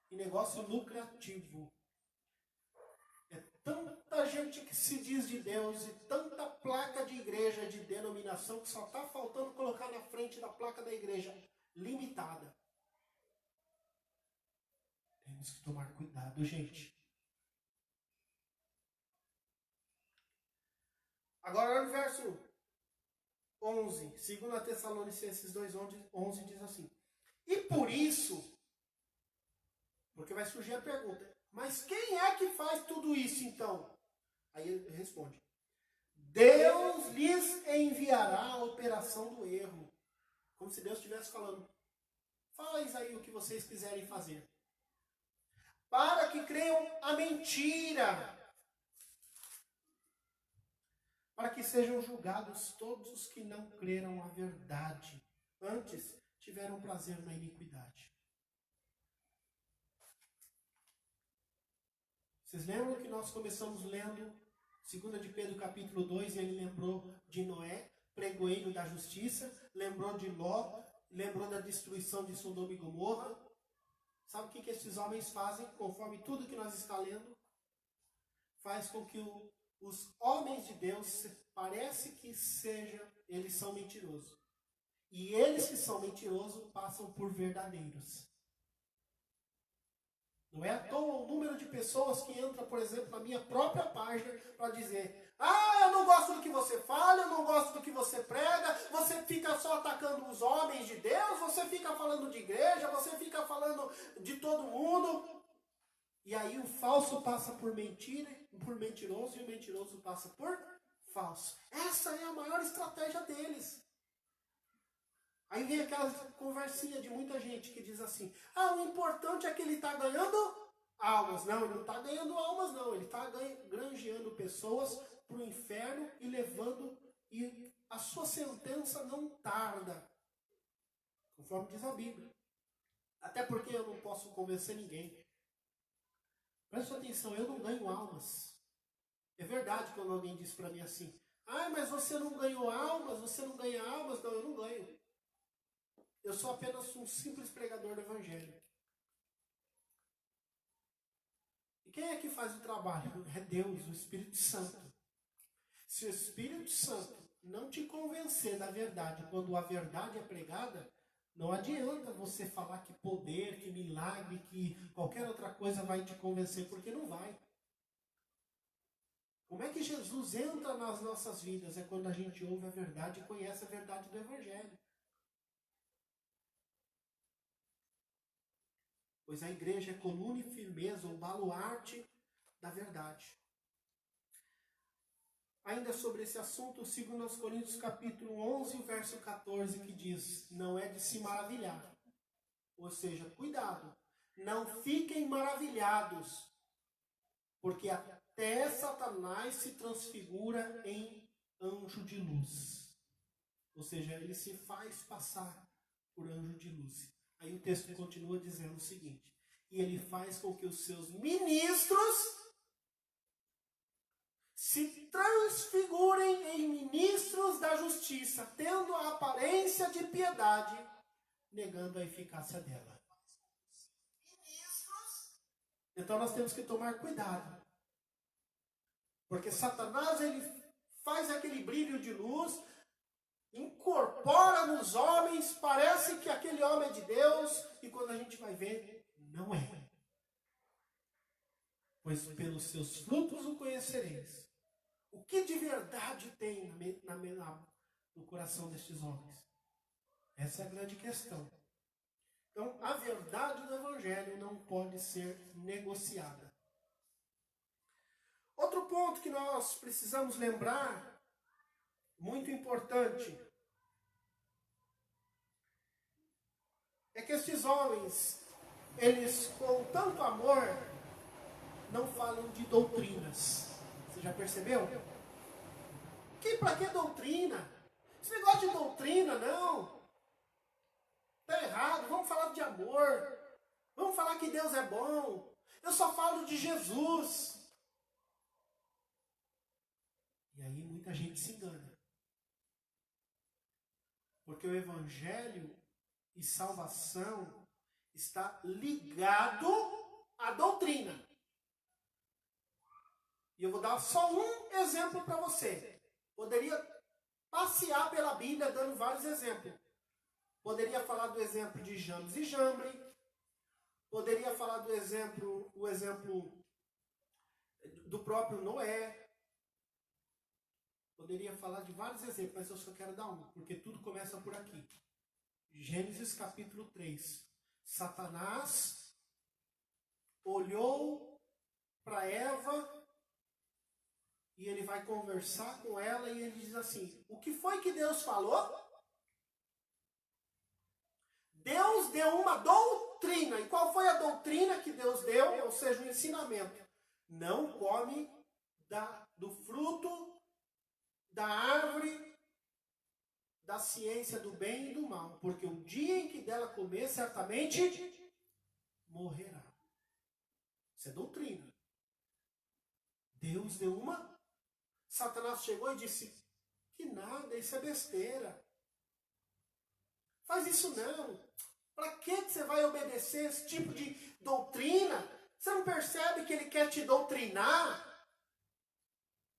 E negócio lucrativo. É tanta gente que se diz de Deus e tanta placa de igreja, de denominação, que só está faltando colocar na frente da placa da igreja limitada. Temos que tomar cuidado, gente. Agora olha o verso 11, 2 Tessalonicenses 2:11 diz assim, e por isso, porque vai surgir a pergunta, mas quem é que faz tudo isso então? Aí ele responde, Deus lhes enviará a operação do erro, como se Deus estivesse falando, faz aí o que vocês quiserem fazer, para que creiam a mentira, para que sejam julgados todos os que não creram a verdade, antes tiveram prazer na iniquidade. Vocês lembram que nós começamos lendo 2 de Pedro capítulo 2, e ele lembrou de Noé, pregoeiro da justiça, lembrou de Ló, lembrou da destruição de Sodoma e Gomorra. Sabe o que esses homens fazem, conforme tudo que nós está lendo? Faz com que os homens de Deus, parece que eles são mentirosos. E eles que são mentirosos passam por verdadeiros. Não é à toa o número de pessoas que entram, por exemplo, na minha própria página para dizer: ah, eu não gosto do que você fala, eu não gosto do que você prega, você fica só atacando os homens de Deus, você fica falando de igreja, você fica falando de todo mundo. E aí o falso passa por mentira, por mentiroso, e o mentiroso passa por falso. Essa é a maior estratégia deles. Aí vem aquela conversinha de muita gente que diz assim: ah, o importante é que ele está ganhando almas. Não, ele não está ganhando almas, não. Ele está granjeando pessoas para o inferno e levando, e a sua sentença não tarda, conforme diz a Bíblia. Até porque eu não posso convencer ninguém. Presta atenção, eu não ganho almas. É verdade quando alguém diz para mim assim: ah, mas você não ganhou almas, você não ganha almas. Não, eu não ganho. Eu sou apenas um simples pregador do Evangelho. E quem é que faz o trabalho? É Deus, o Espírito Santo. Se o Espírito Santo não te convencer da verdade quando a verdade é pregada, não adianta você falar que poder, que milagre, que qualquer outra coisa vai te convencer, porque não vai. Como é que Jesus entra nas nossas vidas? É quando a gente ouve a verdade e conhece a verdade do Evangelho. Pois a igreja é coluna e firmeza, o baluarte da verdade. Ainda sobre esse assunto, 2 Coríntios capítulo 11, verso 14, que diz: não é de se maravilhar. Ou seja, cuidado, não fiquem maravilhados, porque até Satanás se transfigura em anjo de luz. Ou seja, ele se faz passar por anjo de luz. Aí o texto continua dizendo o seguinte: e ele faz com que os seus ministros se transfigurem em ministros da justiça, tendo a aparência de piedade, negando a eficácia dela. Então nós temos que tomar cuidado. Porque Satanás, ele faz aquele brilho de luz, incorpora nos homens, parece que aquele homem é de Deus, e quando a gente vai ver, não é. Pois pelos seus frutos o conhecereis. O que de verdade tem no coração destes homens? Essa é a grande questão. Então, a verdade do Evangelho não pode ser negociada. Outro ponto que nós precisamos lembrar, muito importante, é que estes homens, eles com tanto amor, não falam de doutrinas. Você já percebeu? Para que doutrina? Esse negócio de doutrina, não. Está errado. Vamos falar de amor. Vamos falar que Deus é bom. Eu só falo de Jesus. E aí muita gente se engana. Porque o Evangelho e salvação está ligado à doutrina. E eu vou dar só um exemplo para você. Poderia passear pela Bíblia dando vários exemplos. Poderia falar do exemplo de James e Jambre. Poderia falar do exemplo, do próprio Noé. Poderia falar de vários exemplos, mas eu só quero dar um, porque tudo começa por aqui. Gênesis capítulo 3. Satanás olhou para Eva e ele vai conversar com ela e ele diz assim: o que foi que Deus falou? Deus deu uma doutrina. E qual foi a doutrina que Deus deu? Ou seja, o ensinamento. Não come do fruto da árvore da ciência do bem e do mal. Porque o dia em que dela comer, certamente morrerá. Isso é doutrina. Deus deu uma. Satanás chegou e disse: que nada, isso é besteira. Faz isso não. Para que você vai obedecer esse tipo de doutrina? Você não percebe que ele quer te doutrinar?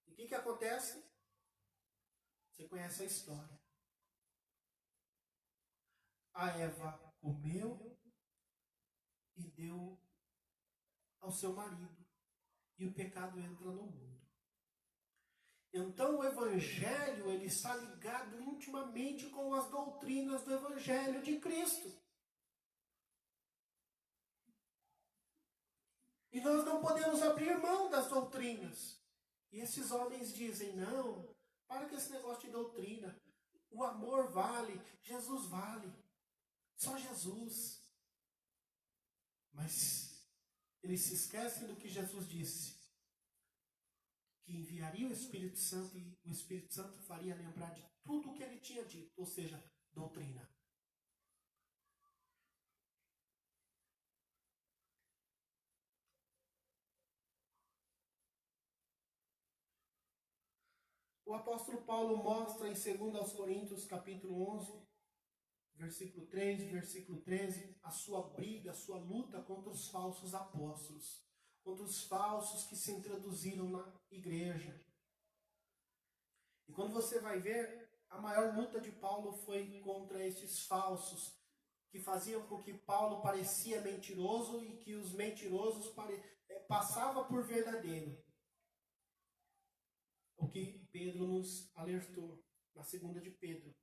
E o que acontece? Você conhece a história. A Eva comeu e deu ao seu marido. E o pecado entra no mundo. Então o Evangelho ele está ligado intimamente com as doutrinas do Evangelho de Cristo. E nós não podemos abrir mão das doutrinas. E esses homens dizem, não, para com esse negócio de doutrina. O amor vale, Jesus vale. Só Jesus. Mas eles se esquecem do que Jesus disse. Que enviaria o Espírito Santo e o Espírito Santo faria lembrar de tudo o que ele tinha dito. Ou seja, doutrina. O apóstolo Paulo mostra em 2 Coríntios capítulo 11, versículo 3, versículo 13, a sua briga, a sua luta contra os falsos apóstolos, contra os falsos que se introduziram na igreja. E quando você vai ver, a maior luta de Paulo foi contra esses falsos, que faziam com que Paulo parecia mentiroso e que os mentirosos passavam por verdadeiro. O que Pedro nos alertou na segunda de Pedro.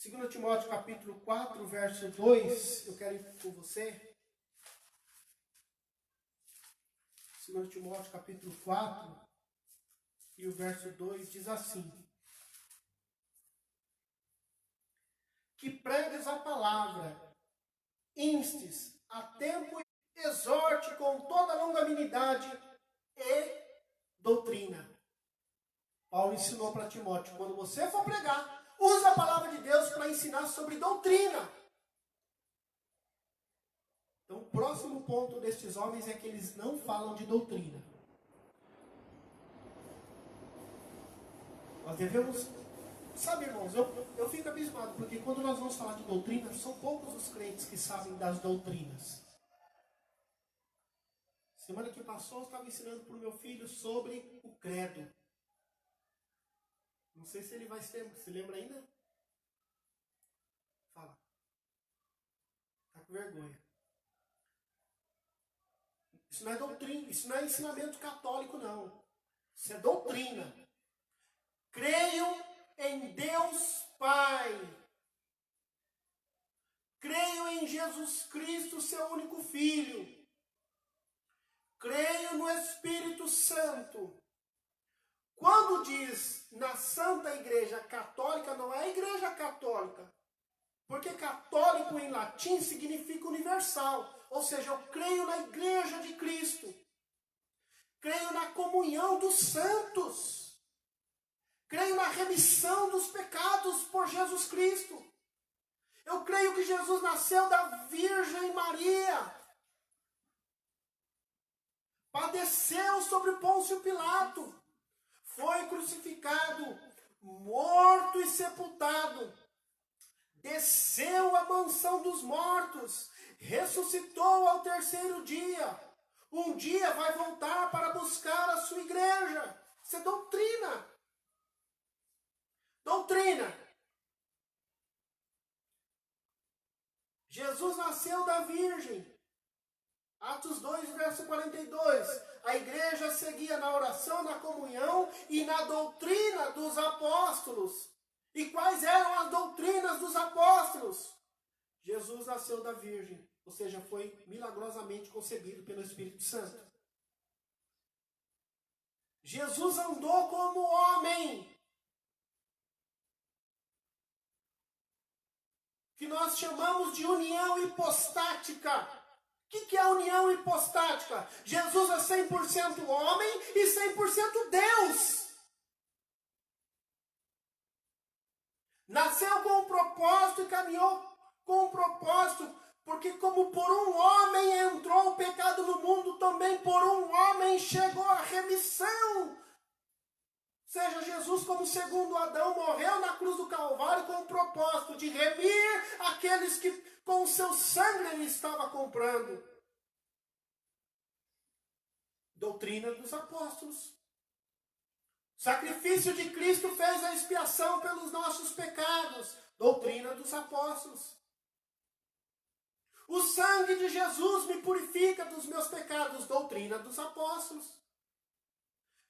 2 Timóteo capítulo 4, verso 2, eu quero ir com você. 2 Timóteo capítulo 4 e o verso 2 diz assim: que pregues a palavra, instes a tempo e exorte com toda longanimidade e doutrina. Paulo ensinou para Timóteo, quando você for pregar, usa a palavra de Deus para ensinar sobre doutrina. Então, o próximo ponto destes homens é que eles não falam de doutrina. Nós devemos... Sabe, irmãos, eu fico abismado, porque quando nós vamos falar de doutrina, são poucos os crentes que sabem das doutrinas. Semana que passou, eu estava ensinando para o meu filho sobre o credo. Não sei se ele vai se lembrar. Você lembra ainda? Fala. Está com vergonha. Isso não é doutrina, isso não é ensinamento católico, não. Isso é doutrina. Creio em Deus Pai. Creio em Jesus Cristo, seu único Filho. Creio no Espírito Santo. Quando diz na Santa Igreja Católica, não é a Igreja Católica. Porque católico em latim significa universal. Ou seja, eu creio na Igreja de Cristo. Creio na comunhão dos santos. Creio na remissão dos pecados por Jesus Cristo. Eu creio que Jesus nasceu da Virgem Maria. Padeceu sobre Pôncio Pilato. Foi crucificado, morto e sepultado. Desceu à mansão dos mortos. Ressuscitou ao terceiro dia. Um dia vai voltar para buscar a sua igreja. Isso é doutrina. Doutrina. Jesus nasceu da Virgem. Atos 2, verso 42. A igreja seguia na oração, na comunhão e na doutrina dos apóstolos. E quais eram as doutrinas dos apóstolos? Jesus nasceu da Virgem, ou seja, foi milagrosamente concebido pelo Espírito Santo. Jesus andou como homem. Que nós chamamos de união hipostática. O que é a união hipostática? Jesus é 100% homem e 100% Deus. Nasceu com um propósito e caminhou com um propósito, porque como por um homem entrou o pecado no mundo, também por um homem chegou a remissão. Seja Jesus, como segundo Adão, morreu na cruz do Calvário com o propósito de remir aqueles que com o seu sangue ele estava comprando. Doutrina dos apóstolos. O sacrifício de Cristo fez a expiação pelos nossos pecados. Doutrina dos apóstolos. O sangue de Jesus me purifica dos meus pecados. Doutrina dos apóstolos.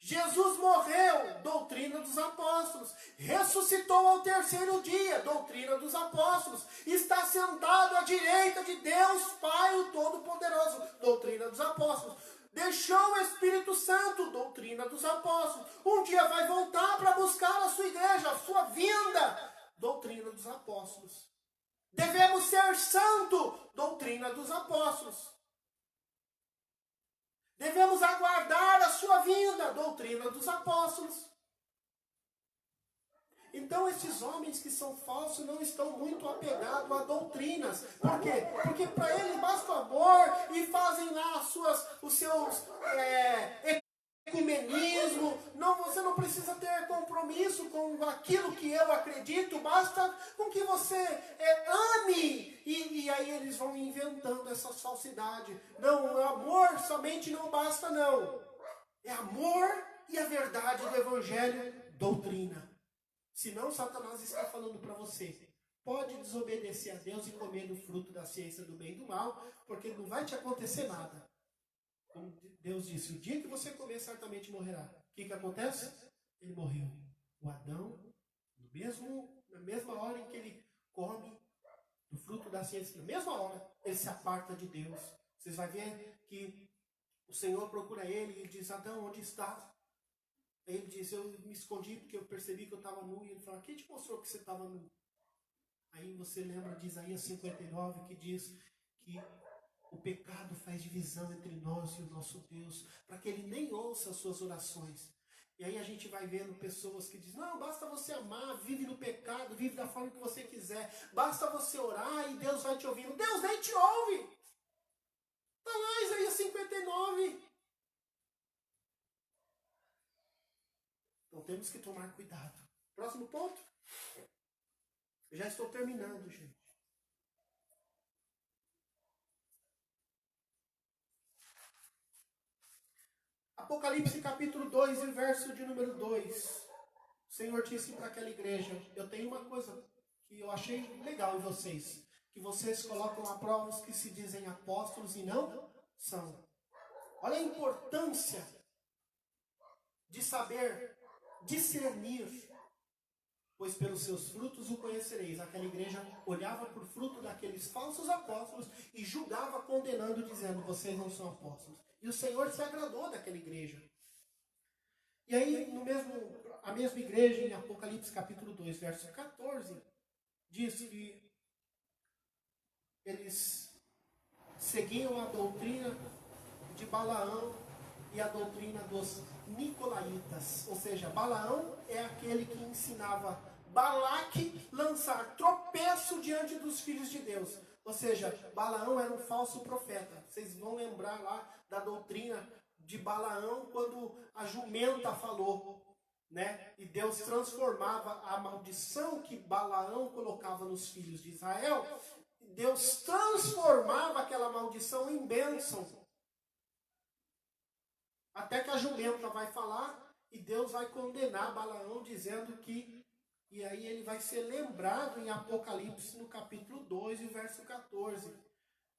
Jesus morreu, doutrina dos apóstolos. Ressuscitou ao terceiro dia, doutrina dos apóstolos. Está sentado à direita de Deus, Pai, o Todo-Poderoso, doutrina dos apóstolos. Deixou o Espírito Santo, doutrina dos apóstolos. Um dia vai voltar para buscar a sua igreja, a sua vinda, doutrina dos apóstolos. Devemos ser santo, doutrina dos apóstolos. Devemos aguardar a sua vinda, doutrina dos apóstolos. Então esses homens que são falsos não estão muito apegados a doutrinas. Por quê? Porque para eles basta o amor e fazem lá os seus ecumenismo. Não, você não precisa ter compromisso com aquilo que eu acredito. Basta com que você ame. E aí eles vão inventando essas falsidades. Não, o amor somente não basta, não. É amor e a verdade do Evangelho, doutrina. Senão Satanás está falando para você, pode desobedecer a Deus e comer do fruto da ciência do bem e do mal, porque não vai te acontecer nada. Como Deus disse, o dia que você comer, certamente morrerá. O que acontece? Ele morreu. O Adão, na mesma hora em que ele come do fruto da ciência, na mesma hora, ele se aparta de Deus. Vocês vão ver que o Senhor procura ele e diz, Adão, onde estás? Aí ele diz, eu me escondi porque eu percebi que eu estava nu. E ele fala, quem te mostrou que você estava nu? Aí você lembra de Isaías 59, que diz que o pecado faz divisão entre nós e o nosso Deus, para que ele nem ouça as suas orações. E aí a gente vai vendo pessoas que dizem, não, basta você amar, vive no pecado, vive da forma que você quiser. Basta você orar e Deus vai te ouvindo. Deus nem te ouve. Está lá Isaías 59. Então temos que tomar cuidado. Próximo ponto. Eu já estou terminando, gente. Apocalipse capítulo 2 e verso de número 2. O Senhor disse para aquela igreja, eu tenho uma coisa que eu achei legal em vocês. Que vocês colocam à prova os que se dizem apóstolos e não são. Olha a importância de saber discernir, pois pelos seus frutos o conhecereis. Aquela igreja olhava por fruto daqueles falsos apóstolos e julgava condenando, dizendo, vocês não são apóstolos. E o Senhor se agradou daquela igreja. E aí, a mesma igreja, em Apocalipse capítulo 2, verso 14, diz que eles seguiam a doutrina de Balaão e a doutrina dos Nicolaítas. Ou seja, Balaão é aquele que ensinava Balaque lançar tropeço diante dos filhos de Deus. Ou seja, Balaão era um falso profeta. Vocês vão lembrar lá da doutrina de Balaão quando a jumenta falou, né? E Deus transformava a maldição que Balaão colocava nos filhos de Israel. Deus transformava aquela maldição em bênção. Até que a jumenta vai falar e Deus vai condenar Balaão dizendo que... E aí ele vai ser lembrado em Apocalipse no capítulo 2 e verso 14.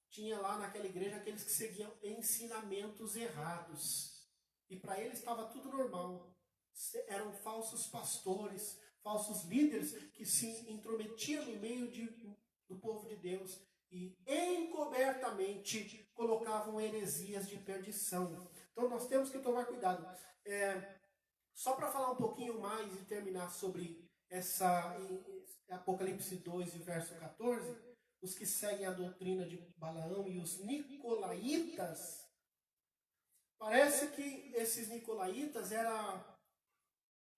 Tinha lá naquela igreja aqueles que seguiam ensinamentos errados. E para eles estava tudo normal. Eram falsos pastores, falsos líderes que se intrometiam no meio do povo de Deus. E encobertamente colocavam heresias de perdição. Então nós temos que tomar cuidado. Só para falar um pouquinho mais e terminar sobre Apocalipse 2 e verso 14, os que seguem a doutrina de Balaão e os Nicolaítas, parece que esses Nicolaítas eram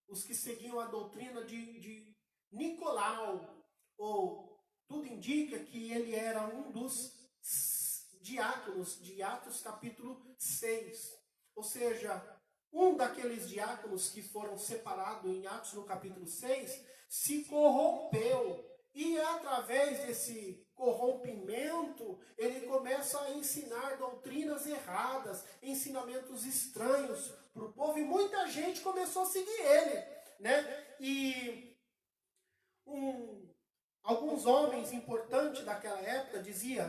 os que seguiam a doutrina de Nicolau, ou tudo indica que ele era um dos diáconos de Atos capítulo 6. Ou seja, um daqueles diáconos que foram separados em Atos no capítulo 6, se corrompeu. E através desse corrompimento, ele começa a ensinar doutrinas erradas, ensinamentos estranhos para o povo. E muita gente começou a seguir ele, né? E alguns homens importantes daquela época, dizia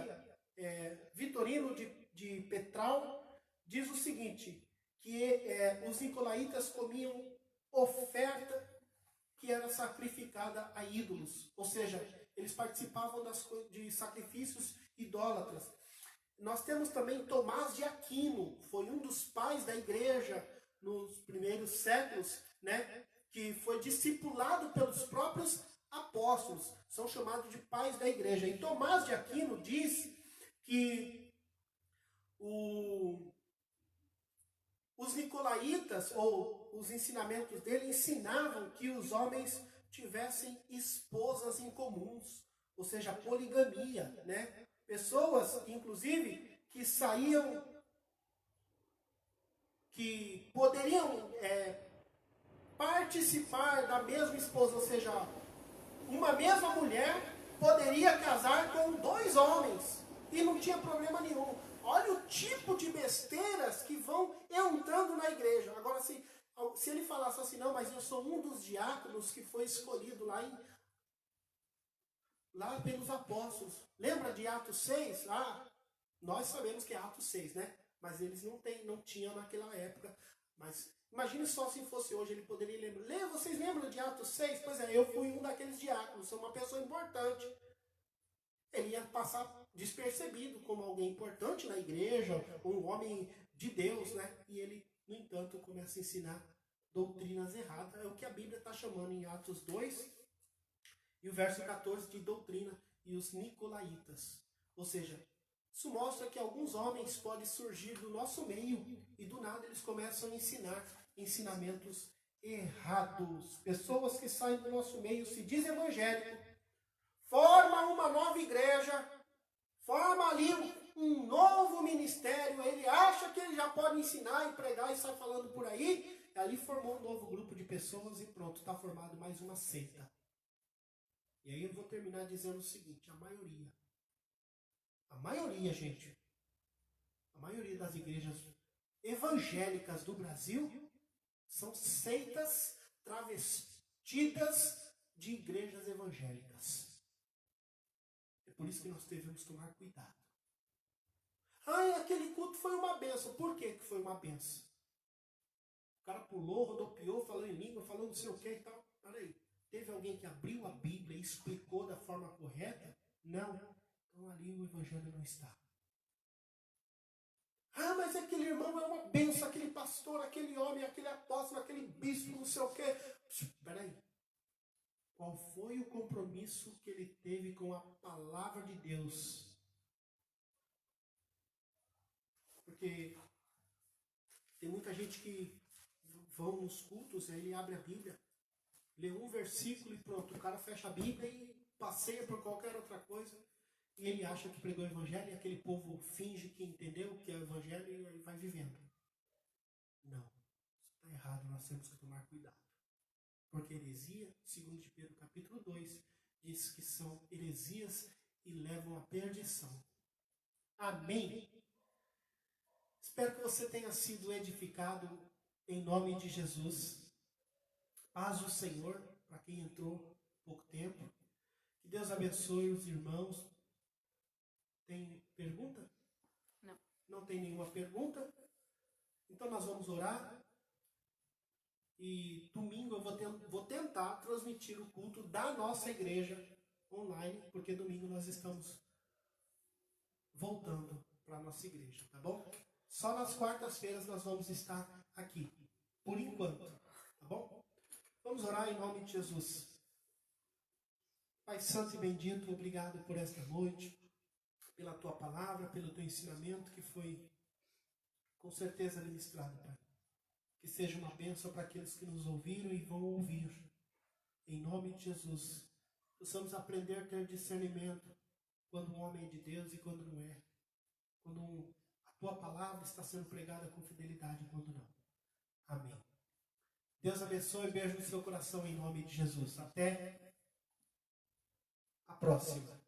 Vitorino de Petral, diz o seguinte, que os nicolaítas comiam oferta que era sacrificada a ídolos, ou seja, eles participavam de sacrifícios idólatras. Nós temos também Tomás de Aquino, foi um dos pais da igreja nos primeiros séculos, né, que foi discipulado pelos próprios apóstolos, são chamados de pais da igreja. E Tomás de Aquino diz que os nicolaítas, ou os ensinamentos dele, ensinavam que os homens tivessem esposas em comuns, ou seja, poligamia, né? Pessoas, inclusive, que saíam, que poderiam participar da mesma esposa, ou seja, uma mesma mulher poderia casar com 2 homens e não tinha problema nenhum. Olha o tipo de besteiras que vão entrando na igreja. Agora, se ele falasse assim, não, mas eu sou um dos diáconos que foi escolhido lá pelos apóstolos. Lembra de Atos 6? Nós sabemos que é Atos 6, né? Mas eles não tinham naquela época. Mas imagine só se fosse hoje, ele poderia lembrar. Vocês lembram de Atos 6? Pois é, eu fui um daqueles diáconos, sou uma pessoa importante. Ele ia passar despercebido como alguém importante na igreja, um homem de Deus, né? E ele, no entanto, começa a ensinar doutrinas erradas. É o que a Bíblia está chamando em Atos 2 e o verso 14 de doutrina e os nicolaítas. Ou seja, isso mostra que alguns homens podem surgir do nosso meio e do nada eles começam a ensinar ensinamentos errados. Pessoas que saem do nosso meio, se diz evangélico, forma uma nova igreja, forma ali um novo ministério, ele acha que ele já pode ensinar e pregar e sai falando por aí, e ali formou um novo grupo de pessoas e pronto, está formado mais uma seita. E aí eu vou terminar dizendo o seguinte, a maioria, gente, a maioria das igrejas evangélicas do Brasil são seitas travestidas de igrejas evangélicas. É por isso que nós devemos tomar cuidado. Aquele culto foi uma benção. Por que foi uma benção? O cara pulou, rodopiou, falou em língua, falou não sei o que e tal. Peraí, teve alguém que abriu a Bíblia e explicou da forma correta? Não. Então ali o evangelho não está. Mas aquele irmão é uma benção, aquele pastor, aquele homem, aquele apóstolo, aquele bispo, não sei o quê. Peraí. Qual foi o compromisso que ele teve com a palavra de Deus? Porque tem muita gente que vão nos cultos, aí ele abre a Bíblia, lê um versículo e pronto, o cara fecha a Bíblia e passeia por qualquer outra coisa. E ele acha que pregou o evangelho e aquele povo finge que entendeu o que é o evangelho e aí vai vivendo. Não, isso está errado, nós temos que tomar cuidado. Porque heresia, segundo de Pedro capítulo 2, diz que são heresias e levam à perdição. Amém? Espero que você tenha sido edificado em nome de Jesus. Paz do Senhor, para quem entrou há pouco tempo. Que Deus abençoe os irmãos. Tem pergunta? Não. Não tem nenhuma pergunta? Então nós vamos orar. E domingo eu vou tentar transmitir o culto da nossa igreja online, porque domingo nós estamos voltando para a nossa igreja, tá bom? Só nas quartas-feiras nós vamos estar aqui, por enquanto, tá bom? Vamos orar em nome de Jesus. Pai santo e bendito, obrigado por esta noite, pela tua palavra, pelo teu ensinamento que foi com certeza ministrado, Pai. Que seja uma bênção para aqueles que nos ouviram e vão ouvir. Em nome de Jesus, possamos aprender a ter discernimento quando um homem é de Deus e quando não é. Quando a tua palavra está sendo pregada com fidelidade e quando não. Amém. Deus abençoe, beijo no seu coração em nome de Jesus. Até a próxima.